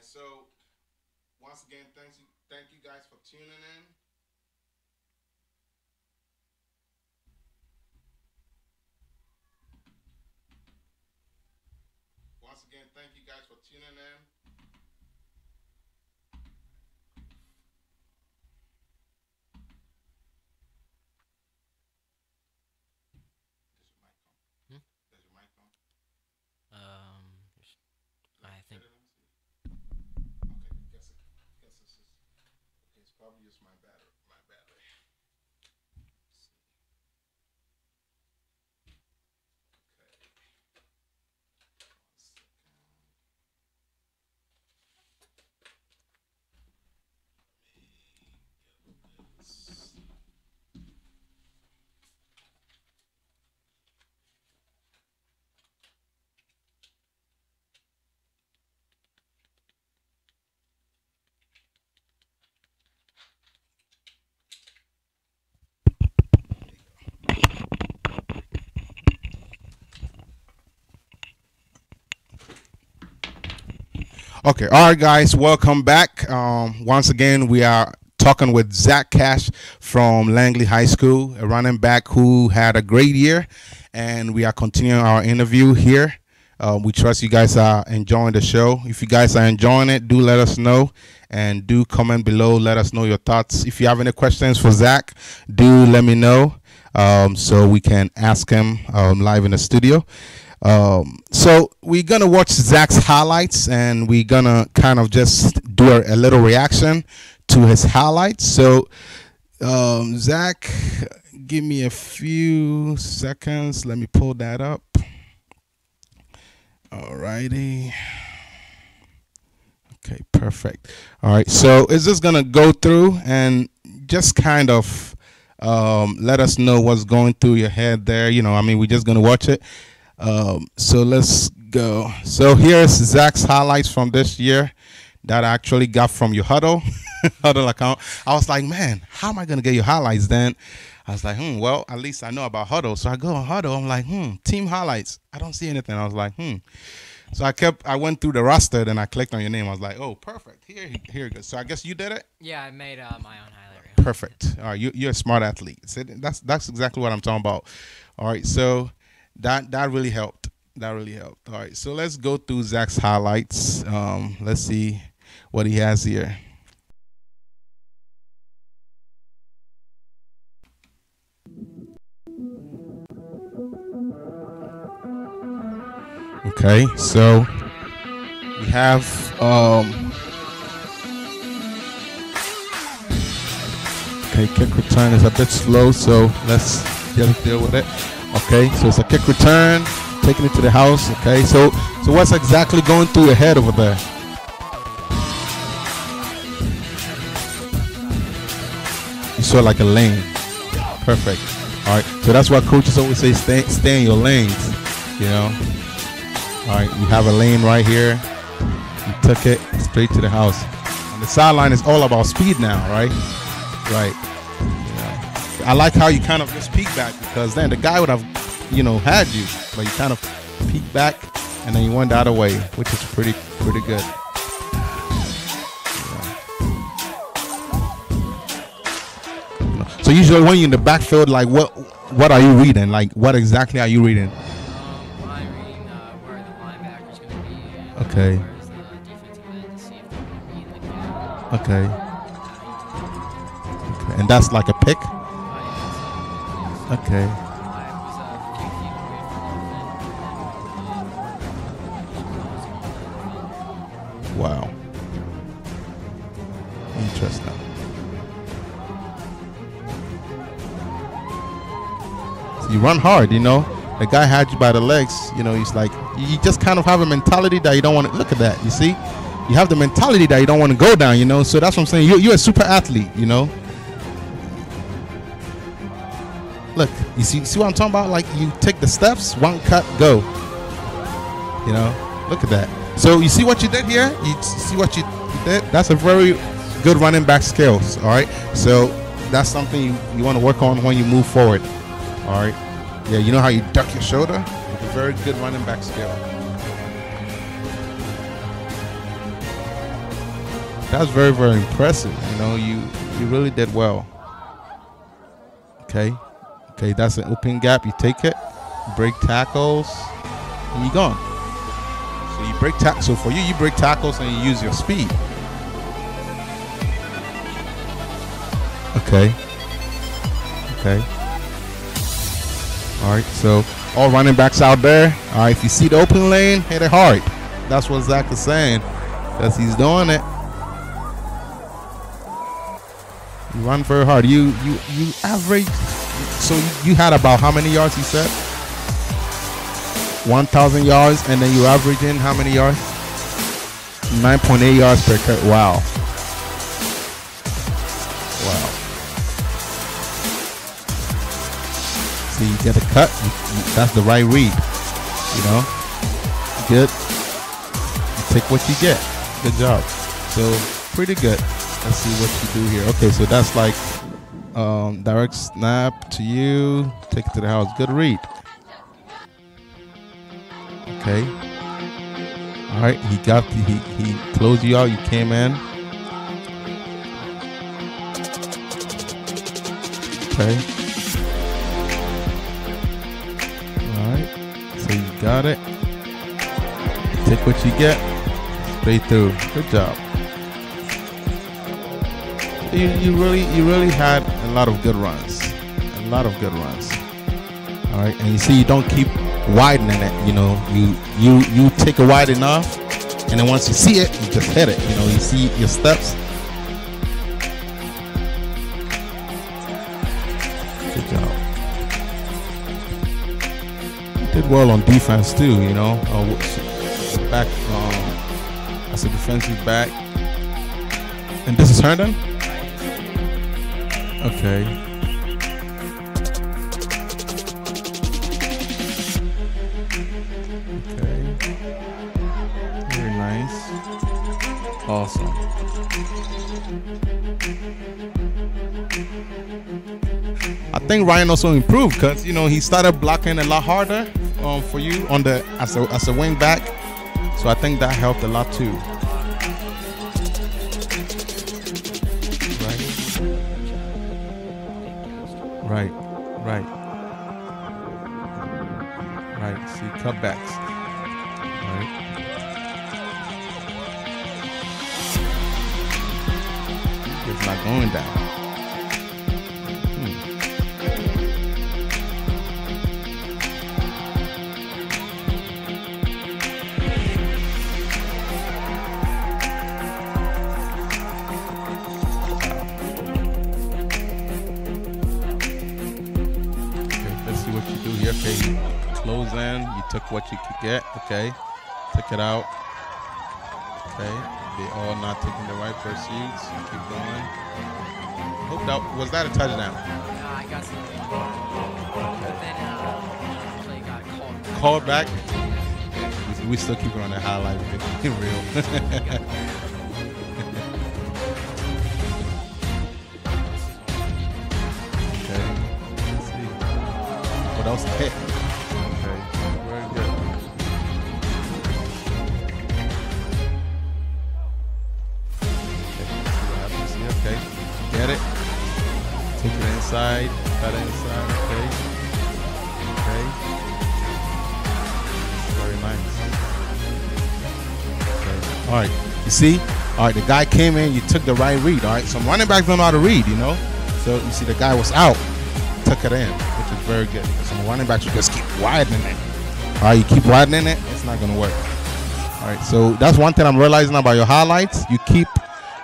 right, so once again, thank you guys for tuning in. Once again, thank you guys for tuning in. Does your mic on? Um, I think. Okay, guess this is. Okay, it's probably just my battery. Okay, all right, guys, welcome back. Once again, we are talking with Zach Cash from Langley High School, a running back who had a great year, and we are continuing our interview here. We trust you guys are enjoying the show. If you guys are enjoying it, do let us know, and do comment below. Let us know your thoughts. If you have any questions for Zach, do let me know so we can ask him live in the studio. So we're gonna watch Zach's highlights, and we're gonna kind of just do a little reaction to his highlights. So Zach, give me a few seconds. Let me pull that up. All righty. Okay, perfect. All right, so it's just gonna go through and just kind of let us know what's going through your head there. You know, I mean, we're just gonna watch it. So let's go. So here's Zach's highlights from this year that I actually got from your Huddle account. I was like, man, how am I gonna get your highlights then? I was like, well, at least I know about Huddle. So I go on Huddle. I'm like, team highlights. I don't see anything. I was like, So I went through the roster, then I clicked on your name. I was like, oh, perfect. Here it goes. So I guess you did it? Yeah, I made my own highlight reel. Perfect. All right, you're a smart athlete. So that's exactly what I'm talking about. All right, so that really helped. That really helped. All right, so let's go through Zach's highlights. Let's see what he has here. Okay, so we have okay, kick return is a bit slow, so let's just deal with it. Okay, so it's a kick return, taking it to the house. Okay, so what's exactly going through your head over there? You saw like a lane. Perfect. All right, so that's why coaches always say stay in your lanes, you know. All right, you have a lane right here. You took it straight to the house. And the sideline is all about speed now, right? Right. Yeah. I like how you kind of just peek back, because then the guy would have, had you, but you kind of peek back and then you went the other way, which is pretty good. Yeah. So usually when you're in the backfield, like what are you reading? Like what exactly are you reading? I'm reading where the linebacker's going to be. Okay. Where's the defensive end to see if they're going to be in the gap. Okay. And that's like a pick? Okay. Wow. Interesting. So you run hard, The guy had you by the legs, he's like, you just kind of have a mentality that you don't want to look at that, you see? You have the mentality that you don't want to go down, So that's what I'm saying. You're a super athlete, Look, you see what I'm talking about? Like you take the steps, one cut, go. Look at that. So you see what you did here? You see what you did? That's a very good running back skills. All right. So that's something you want to work on when you move forward. All right. Yeah, you know how you duck your shoulder? It's a very good running back skill. That's very, very impressive. You know, you really did well. Okay. Okay, that's an open gap. You take it, break tackles, and you're gone. So you break tackles. So for you, you break tackles and you use your speed. Okay. Okay. All right. So all running backs out there. All right. If you see the open lane, hit it hard. That's what Zach is saying. Because he's doing it. You run very hard. You average. So you had about how many yards? You said 1,000 yards, and then you averaging how many yards? 9.8 yards per cut. Wow. Wow. So you get a cut. That's the right read. You know. Good. You take what you get. Good job. So pretty good. Let's see what you do here. Okay, so that's like direct snap to you. Take it to the house. Good read. Okay. All right. He got he closed you out. You came in. Okay. All right. So you got it. Take what you get. Straight through. Good job. You really had a lot of good runs. A lot of good runs. All right. And you see, you don't keep widening it. You know, you take it wide enough, and then once you see it, you just hit it. You know, you see your steps. Good job. You did well on defense too. You know, back as a defensive back. And this is Herndon. Okay. Okay. Very nice. Awesome. I think Ryan also improved because, you know, he started blocking a lot harder for you on the as a wing back. So I think that helped a lot too. Right. See, cutbacks. Right. It's not going down. Okay, close in. You took what you could get. Okay, took it out. Okay, they all not taking the right pursuits. You keep going. Hope that was that a touchdown. I got something. But then play got called back. We still keep it on the highlight. Real. That was a hit. Okay, very good. Okay, see what happens here. Okay, get it. Take it inside. Cut it inside. Okay. Okay. Very nice. Okay. All right. You see? All right. The guy came in. You took the right read. All right. Some running backs don't know how to read. You know. So you see, the guy was out. Took it in, which is very good. Some running backs will just keep widening it. All right, you keep widening it, it's not going to work. All right, so that's one thing I'm realizing about your highlights.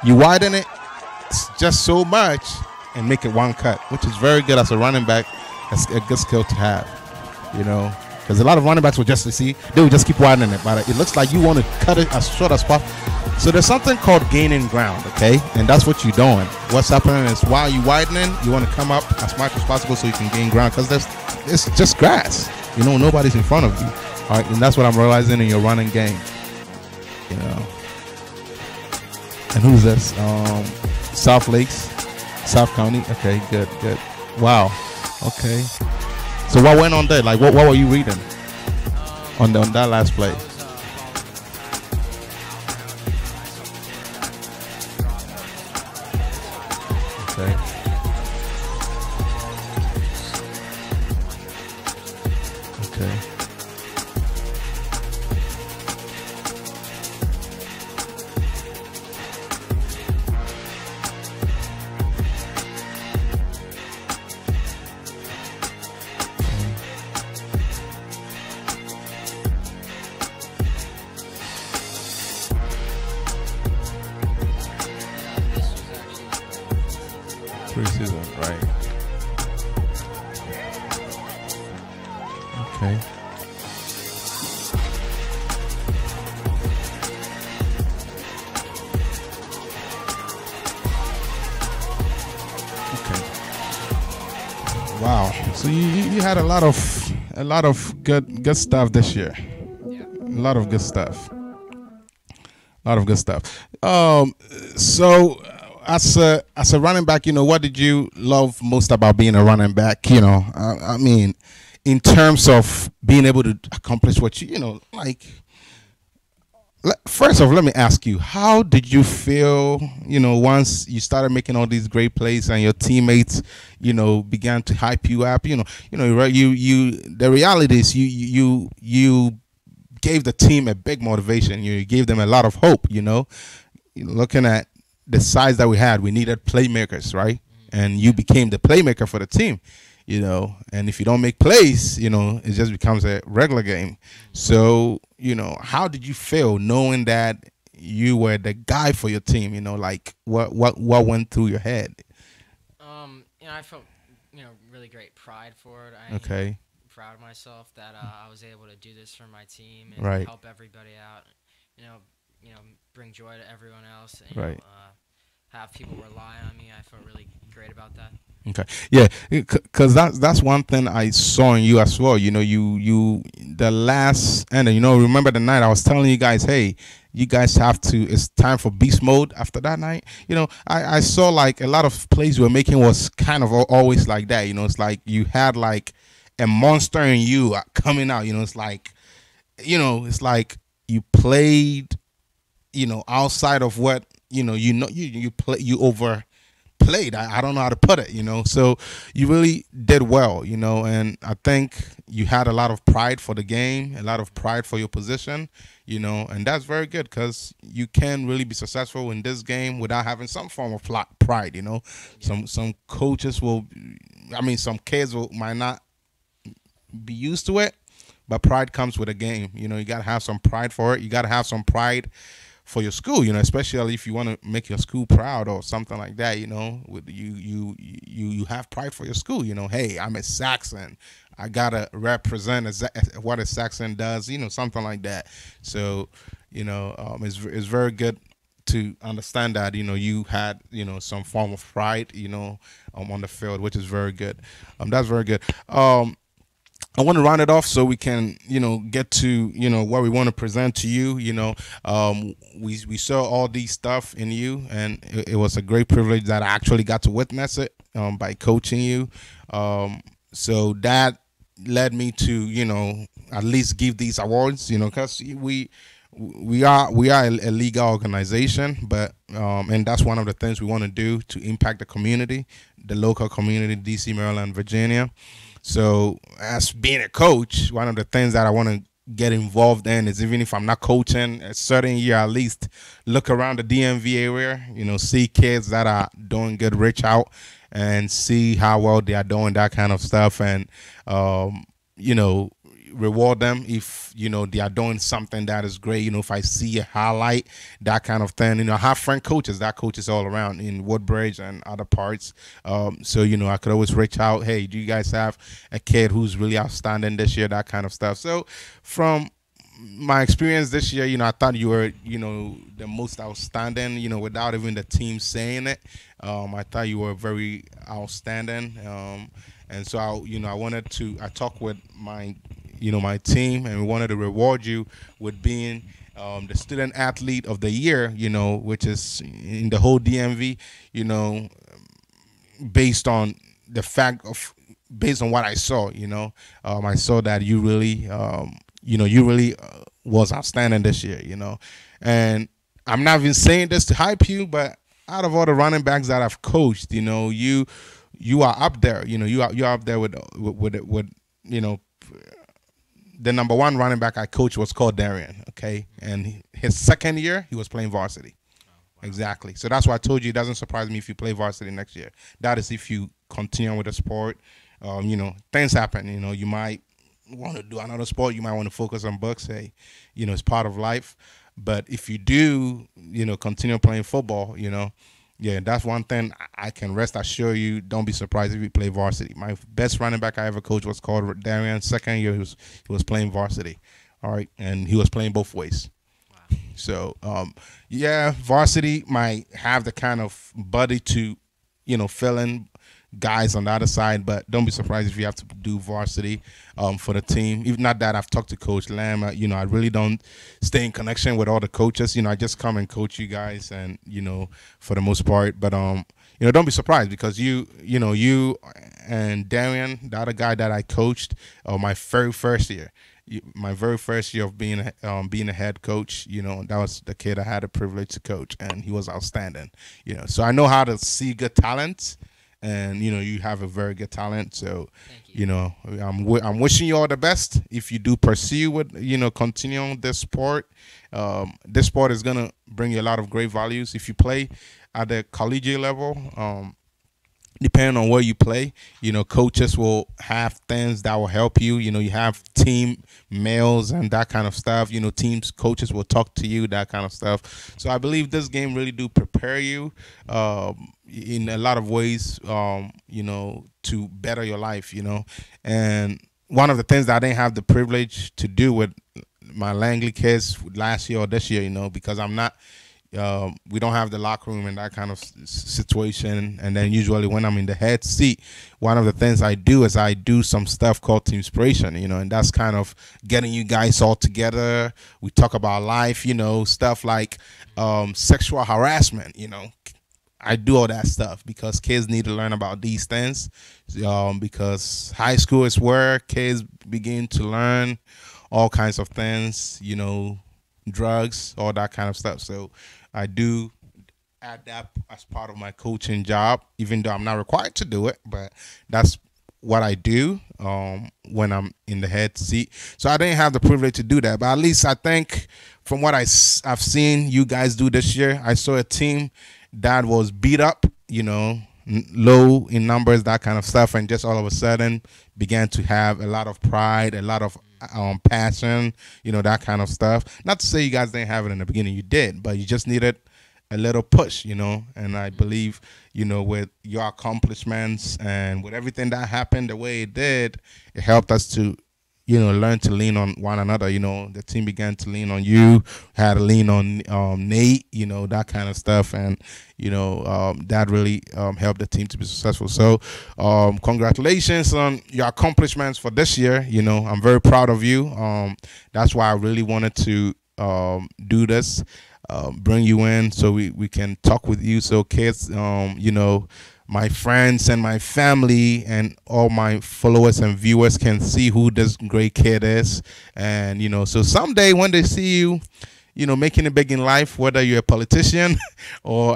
You widen it just so much and make it one cut, which is very good as a running back. That's a good skill to have, you know, because a lot of running backs will just they will just keep widening it, but it looks like you want to cut it as short as possible. So there's something called gaining ground, okay? And that's what you're doing. What's happening is while you're widening, you want to come up as much as possible so you can gain ground because it's just grass. You know, nobody's in front of you. All right, and that's what I'm realizing in your running game. You know. And who's this? South Lakes, South County. Okay, good. Wow. Okay. So what went on there? Like, what were you reading on that last play? Okay. Okay. Preseason, right? Okay. Wow. So you had a lot of good stuff this year. Yeah. A lot of good stuff. A lot of good stuff. So as a running back, what did you love most about being a running back? I mean, in terms of being able to accomplish what like. First off, let me ask you, how did you feel, once you started making all these great plays and your teammates, began to hype you up? The reality is you gave the team a big motivation. You gave them a lot of hope. Looking at the size that we had, we needed playmakers, right? And you became the playmaker for the team. And if you don't make plays, it just becomes a regular game. So, how did you feel knowing that you were the guy for your team? Like what went through your head? I felt, really great pride for it. Okay. Proud of myself that I was able to do this for my team and Right. help everybody out. Bring joy to everyone else. And, Right. have people rely on me. I felt really great about that. Okay, yeah, because that's one thing I saw in you as well. You the last and remember the night I was telling you guys, hey, you guys have to. It's time for beast mode. After that night, I saw like a lot of plays you were making was kind of always like that. It's like you had like a monster in you coming out. It's like, it's like you played, outside of what you play, you overplayed. I don't know how to put it, so you really did well, and I think you had a lot of pride for the game, a lot of pride for your position, and that's very good because you can really be successful in this game without having some form of pride. Some coaches some kids might not be used to it, but pride comes with a game. You got to have some pride for it. You got to have some pride for your school, especially if you want to make your school proud or something like that, with you have pride for your school. Hey, I'm a Saxon. I gotta represent what a Saxon does, something like that. So, it's very good to understand that, you had, some form of pride, on the field, which is very good. That's very good. I want to round it off so we can, get to, what we want to present to you. We saw all these stuff in you, and it was a great privilege that I actually got to witness it by coaching you. So that led me to, at least give these awards, because we are a legal organization, but and that's one of the things we want to do to impact the community, the local community, DC, Maryland, Virginia. So as being a coach, one of the things that I want to get involved in is, even if I'm not coaching a certain year, at least look around the DMV area, see kids that are doing good, reach out and see how well they are doing, that kind of stuff, and reward them if they are doing something that is great. If I see a highlight, that kind of thing. I have friend coaches that coaches all around in Woodbridge and other parts. So I could always reach out. Hey, do you guys have a kid who's really outstanding this year? That kind of stuff. So from my experience this year, I thought you were, the most outstanding, without even the team saying it. I thought you were very outstanding. And so I talked with my team, and we wanted to reward you with being the student athlete of the year, which is in the whole DMV, based on what I saw, I saw that you really, was outstanding this year, and I'm not even saying this to hype you, but out of all the running backs that I've coached, you are up there. You're up there with you know the number one running back I coached was called Darian. Okay, and his second year he was playing varsity. Exactly. So that's why I told you it doesn't surprise me if you play varsity next year. That is if you continue with the sport. Things happen. You might want to do another sport. You might want to focus on books. Hey, it's part of life. But if you do, continue playing football, yeah, that's one thing I can rest assure you. Don't be surprised if you play varsity. My best running back I ever coached was called Darian. Second year he was playing varsity. All right, and he was playing both ways. So, yeah, varsity might have the kind of buddy to, fill in guys on the other side, but don't be surprised if you have to do varsity for the team. Even not that I've talked to Coach Lamb, I really don't stay in connection with all the coaches. I just come and coach you guys, and for the most part. But don't be surprised because you and Darian, the other guy that I coached, my very first year. My very first year of being a head coach, that was the kid I had the privilege to coach, and he was outstanding. So I know how to see good talent, and you have a very good talent. So I'm wishing you all the best if you do pursue with continue this sport. This sport is gonna bring you a lot of great values if you play at the collegiate level. Depending on where you play, coaches will have things that will help you. You have team mails and that kind of stuff. Teams coaches will talk to you, that kind of stuff. So I believe this game really do prepare you in a lot of ways, to better your life, And one of the things that I didn't have the privilege to do with my Langley kids last year or this year, because I'm not. We don't have the locker room and that kind of situation. And then usually when I'm in the head seat, one of the things I do is I do some stuff called team inspiration, and that's kind of getting you guys all together. We talk about life, stuff like sexual harassment, I do all that stuff because kids need to learn about these things, because high school is where kids begin to learn all kinds of things, drugs, all that kind of stuff. So I do add that as part of my coaching job, even though I'm not required to do it, but that's what I do when I'm in the head seat. So I didn't have the privilege to do that, but at least I think from what I've seen you guys do this year, I saw a team that was beat up, low in numbers, that kind of stuff, and just all of a sudden began to have a lot of pride, a lot of passion, that kind of stuff. Not to say you guys didn't have it in the beginning, you did, but you just needed a little push, and I believe, with your accomplishments and with everything that happened the way it did, it helped us to learn to lean on one another. The team began to lean on you, had to lean on Nate, that kind of stuff. And, that really helped the team to be successful. So congratulations on your accomplishments for this year. I'm very proud of you. That's why I really wanted to do this, bring you in so we can talk with you. So kids, my friends and my family and all my followers and viewers can see who this great kid is. And, so someday when they see you, making it big in life, whether you're a politician or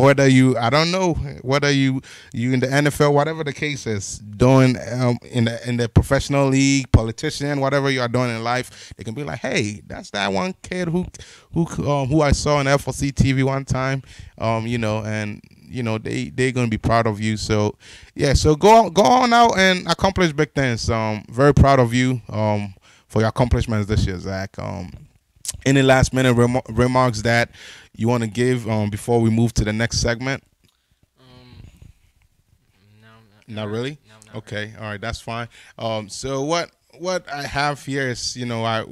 whether I don't know, whether you in the NFL, whatever the case is, doing in the professional league, politician, whatever you are doing in life, they can be like, hey, that's that one kid who I saw on L4C TV one time, and they're gonna be proud of you. So yeah, so go on out and accomplish big things. Very proud of you for your accomplishments this year, Zach. Any last minute remarks that you want to give before we move to the next segment? No, not really. No, not Okay, really. all right, that's fine. So what I have here is I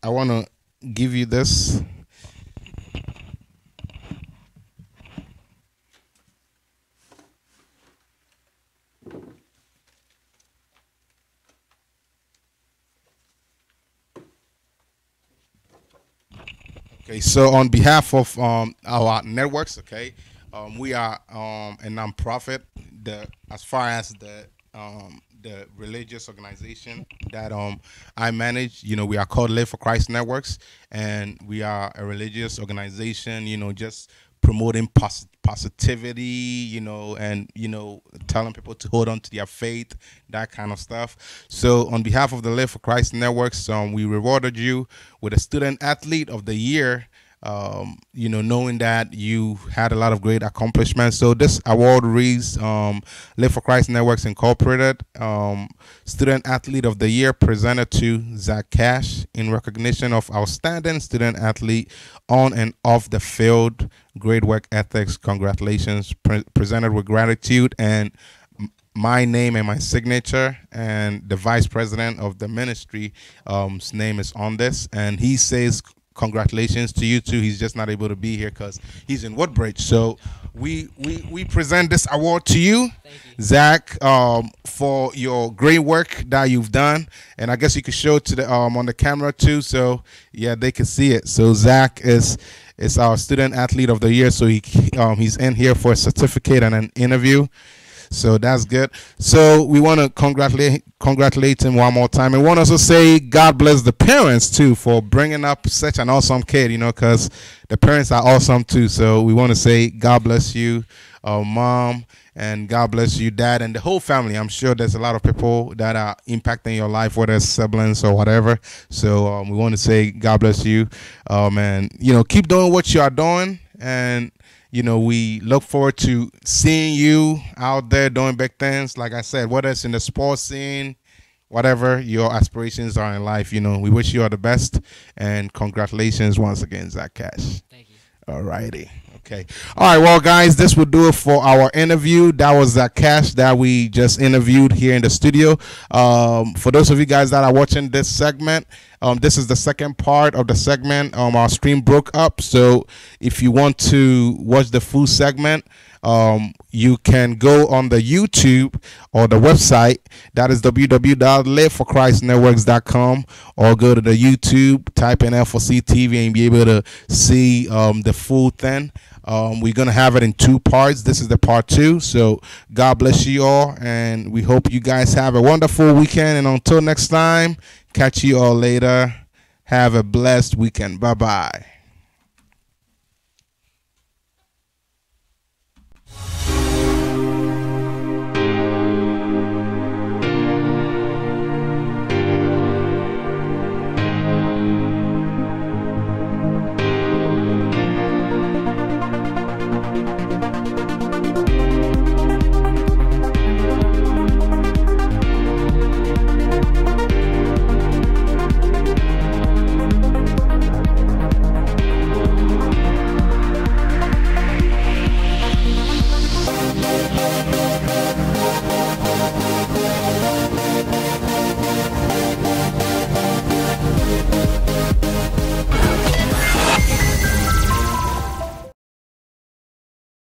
want to give you this. Okay, so on behalf of our networks, okay, we are a nonprofit. As far as the religious organization that I manage, we are called Live for Christ Networks, and we are a religious organization, just promoting positivity, and telling people to hold on to their faith, that kind of stuff. So on behalf of the Live for Christ Networks, we rewarded you with a Student Athlete of the Year, knowing that you had a lot of great accomplishments. So this award reads, Live for Christ Networks Incorporated, Student Athlete of the Year, presented to Zach Cash in recognition of outstanding student athlete on and off the field, great work ethics. Congratulations. Presented with gratitude, and my name and my signature, and the vice president of the ministry, his name is on this, and he says congratulations to you too. He's just not able to be here because he's in Woodbridge. So we present this award to you, Zach, for your great work that you've done. And I guess you could show it to the on the camera too, so yeah, they can see it. So Zach is our Student Athlete of the Year. So he's in here for a certificate and an interview. So that's good. So we want to congratulate him one more time, and want to also say God bless the parents too for bringing up such an awesome kid, because the parents are awesome too. So we want to say God bless you, mom, and God bless you, dad, and the whole family. I'm sure there's a lot of people that are impacting your life, whether it's siblings or whatever. So we want to say God bless you, and keep doing what you are doing, and we look forward to seeing you out there doing big things. Like I said, whether it's in the sports scene, whatever your aspirations are in life, we wish you all the best. And congratulations once again, Zach Cash. Thank you. All righty. Okay. All right. Well, guys, this will do it for our interview. That was Zach Cash that we just interviewed here in the studio. For those of you guys that are watching this segment, this is the second part of the segment. Our stream broke up, so if you want to watch the full segment, you can go on the YouTube or the website. That is www.liveforchristnetworks.com, or go to the YouTube, type in L4C TV, and be able to see the full thing. We're going to have it in 2 parts. This is the part 2. So God bless you all, and we hope you guys have a wonderful weekend. And until next time, catch you all later. Have a blessed weekend. Bye-bye.